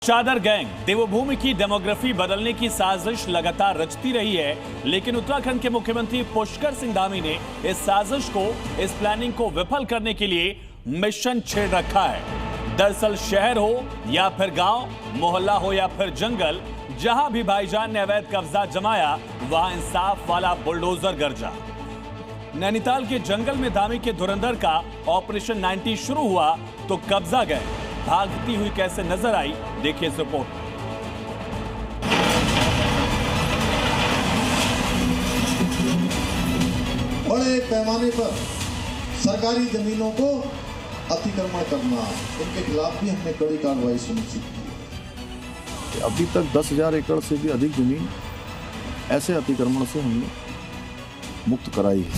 चादर गैंग देवभूमि की डेमोग्राफी बदलने की साजिश लगातार रचती रही है, लेकिन उत्तराखंड के मुख्यमंत्री पुष्कर सिंह धामी ने इस साजिश को, इस प्लानिंग को विफल करने के लिए मिशन छेड़ रखा है। दरअसल शहर हो या फिर गांव, मोहल्ला हो या फिर जंगल, जहां भी भाईजान ने अवैध कब्जा जमाया, वहां इंसाफ वाला बुलडोजर गरजा। नैनीताल के जंगल में धामी के धुरंधर का ऑपरेशन 90 शुरू हुआ तो कब्जा गए भागती हुई कैसे नजर आई, देखिए इस रिपोर्ट। बड़े पैमाने पर सरकारी जमीनों को अतिक्रमण करना, उनके खिलाफ भी हमने कड़ी कार्रवाई सुनिश्चित की है। अभी तक 10,000 एकड़ से भी अधिक जमीन ऐसे अतिक्रमण से हमने मुक्त कराई है।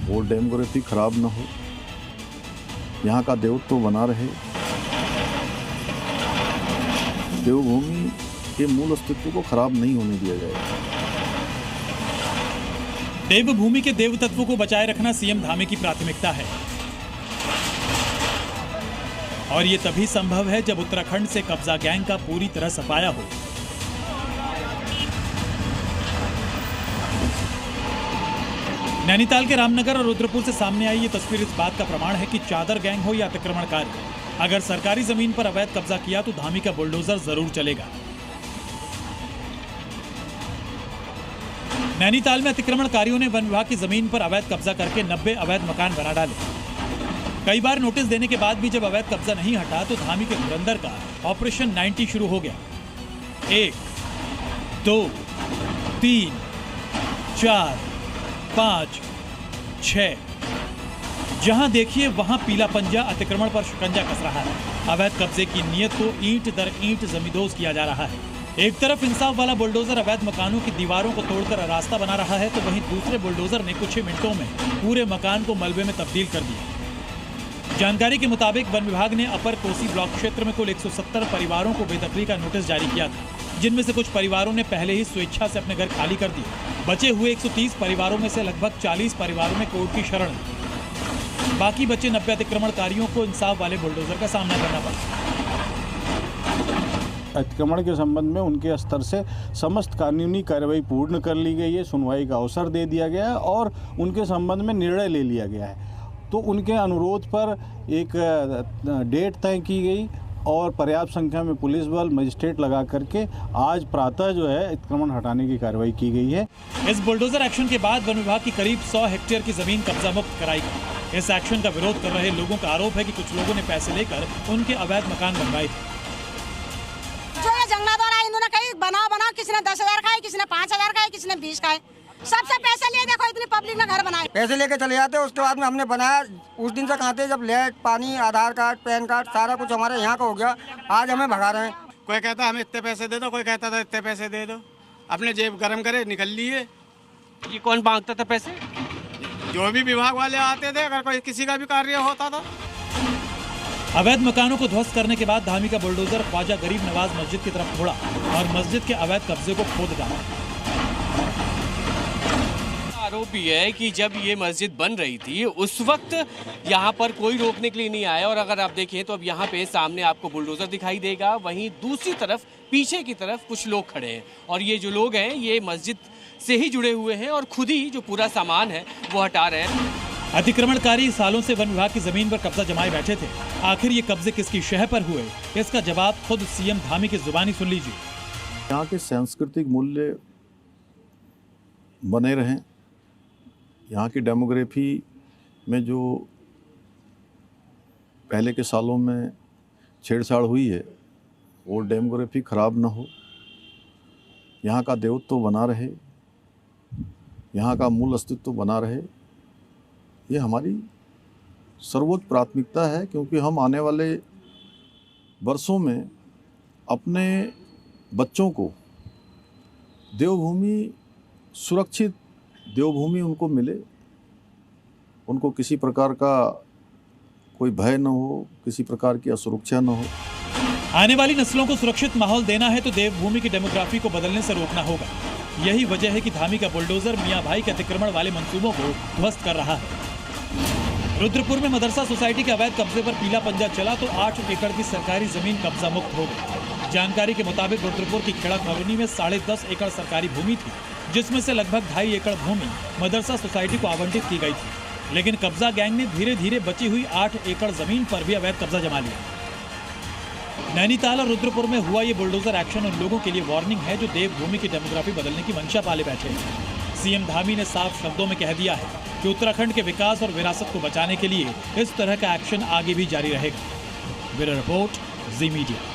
और डेमोग्राफी खराब न हो, यहाँ का देवत्व बना रहे, देवभूमि के मूल अस्तित्व को खराब नहीं होने दिया जाएगा। देवभूमि के देव तत्व को बचाए रखना सीएम धामी की प्राथमिकता है, और ये तभी संभव है जब उत्तराखंड से कब्जा गैंग का पूरी तरह सफाया हो। नैनीताल के रामनगर और रुद्रपुर से सामने आई ये तस्वीर इस बात का प्रमाण है कि चादर गैंग हो या अतिक्रमणकारी, अगर सरकारी जमीन पर अवैध कब्जा किया तो धामी का बुलडोजर जरूर चलेगा। नैनीताल में अतिक्रमणकारियों ने वन विभाग की जमीन पर अवैध कब्जा करके 90 अवैध मकान बना डाले। कई बार नोटिस देने के बाद भी जब अवैध कब्जा नहीं हटा तो धामी के धुरंधर का ऑपरेशन 90 शुरू हो गया। 1, 2, 3, 4, 5, 6, जहां देखिए वहां पीला पंजा अतिक्रमण पर शिकंजा कस रहा है। अवैध कब्जे की नीयत को ईंट दर ईंट जमींदोज किया जा रहा है। एक तरफ इंसाफ वाला बुलडोजर अवैध मकानों की दीवारों को तोड़कर रास्ता बना रहा है, तो वहीं दूसरे बुलडोजर ने कुछ ही मिनटों में पूरे मकान को मलबे में तब्दील कर दिया। जानकारी के मुताबिक वन विभाग ने अपर कोसी ब्लॉक क्षेत्र में कुल 170 परिवारों को बेदखली का नोटिस जारी किया था, जिनमें से कुछ परिवारों ने पहले ही स्वेच्छा से अपने घर खाली कर दिए। बचे हुए 130 परिवारों में से लगभग 40 परिवारों में कोर्ट की शरण ली। बाकी बचे 90 अतिक्रमणकारियों को इंसाफ वाले बुलडोजर का सामना करना पड़ा। अतिक्रमण के संबंध में उनके स्तर से समस्त कानूनी कार्रवाई पूर्ण कर ली गई है, सुनवाई का अवसर दे दिया गया है और उनके संबंध में निर्णय ले लिया गया है। तो उनके अनुरोध पर एक डेट तय की गई और पर्याप्त संख्या में पुलिस बल, मजिस्ट्रेट लगा करके आज प्रातः जो है अतिक्रमण हटाने की कार्रवाई की गई है। इस बुलडोजर एक्शन के बाद वन विभाग की करीब 100 हेक्टेयर की जमीन कब्जा मुक्त कराई गई। इस एक्शन का विरोध कर रहे लोगों का आरोप है कि कुछ लोगों ने पैसे लेकर उनके अवैध मकान बनवाए थे। जो ये जंगला द्वारा इन्होंने कहीं बना किसी ने 10,000 का है, किसी ने 5,000 का है, किसी ने 20 का है, सबसे पैसे लिए। देखो इतनी पब्लिक ने घर बनाए, पैसे लेके चले जाते। उसके बाद में हमने बनाया, उस दिन से कहते जब लाइट, पानी, आधार कार्ड, पैन कार्ड सारा कुछ हमारे यहाँ का हो गया, आज हमें भगा रहे हैं। कोई कहता हमें इतने पैसे दे दो, कोई कहता था इतने पैसे दे दो, अपने जेब गरम करे निकल लिए। ये कौन मांगता था पैसे? जो भी विभाग वाले आते थे, अगर कोई किसी का भी कार्य होता था। अवैध मकानों को ध्वस्त करने के बाद धामी का बुलडोजर ख्वाजा गरीब नवाज मस्जिद की तरफ मुड़ा और मस्जिद के अवैध कब्जे को खोद डाला। आरोप ये है कि जब ये मस्जिद बन रही थी उस वक्त यहाँ पर कोई रोकने के लिए नहीं आया, और अगर आप देखें तो अब यहाँ पे सामने आपको बुलडोजर दिखाई देगा, वहीं दूसरी तरफ पीछे की तरफ कुछ लोग खड़े हैं, और ये जो लोग हैं ये मस्जिद से ही जुड़े हुए हैं और खुद ही जो पूरा सामान है वो हटा रहे हैं। अतिक्रमणकारी सालों से वन विभाग की जमीन पर कब्जा जमाए बैठे थे। आखिर ये कब्जे किसकी शह पर हुए, इसका जवाब खुद सीएम धामी की जुबानी सुन लीजिए। यहाँ के सांस्कृतिक मूल्य बने रहें, यहाँ की डेमोग्राफी में जो पहले के सालों में छेड़छाड़ हुई है वो डेमोग्राफी खराब ना हो, यहाँ का देवत्व बना रहे, यहाँ का मूल अस्तित्व बना रहे, ये हमारी सर्वोच्च प्राथमिकता है। क्योंकि हम आने वाले वर्षों में अपने बच्चों को देवभूमि, सुरक्षित देवभूमि उनको मिले, उनको किसी प्रकार का कोई भय न हो, किसी प्रकार की असुरक्षा न हो। आने वाली नस्लों को सुरक्षित माहौल देना है तो देवभूमि की डेमोग्राफी को बदलने से रोकना होगा। यही वजह है कि धामी का बुलडोजर मियां भाई के अतिक्रमण वाले मंसूबों को ध्वस्त कर रहा है। रुद्रपुर में मदरसा सोसाइटी के अवैध कब्जे पर पीला पंजा चला तो 8 एकड़ की सरकारी जमीन कब्जा मुक्त हो गई। जानकारी के मुताबिक रुद्रपुर की खेड़ा कॉलोनी में 10.5 एकड़ सरकारी भूमि थी, जिसमें से लगभग 2.5 एकड़ भूमि मदरसा सोसाइटी को आवंटित की गई थी। लेकिन कब्जा गैंग ने धीरे धीरे बची हुई 8 एकड़ जमीन पर भी अवैध कब्जा जमा लिया। नैनीताल और रुद्रपुर में हुआ ये बुलडोजर एक्शन उन लोगों के लिए वार्निंग है जो देवभूमि की डेमोग्राफी बदलने की मंशा पाले बैठे हैं। सीएम धामी ने साफ शब्दों में कह दिया है कि उत्तराखंड के विकास और विरासत को बचाने के लिए इस तरह का एक्शन आगे भी जारी रहेगा। ब्यूरो रिपोर्ट, जी मीडिया।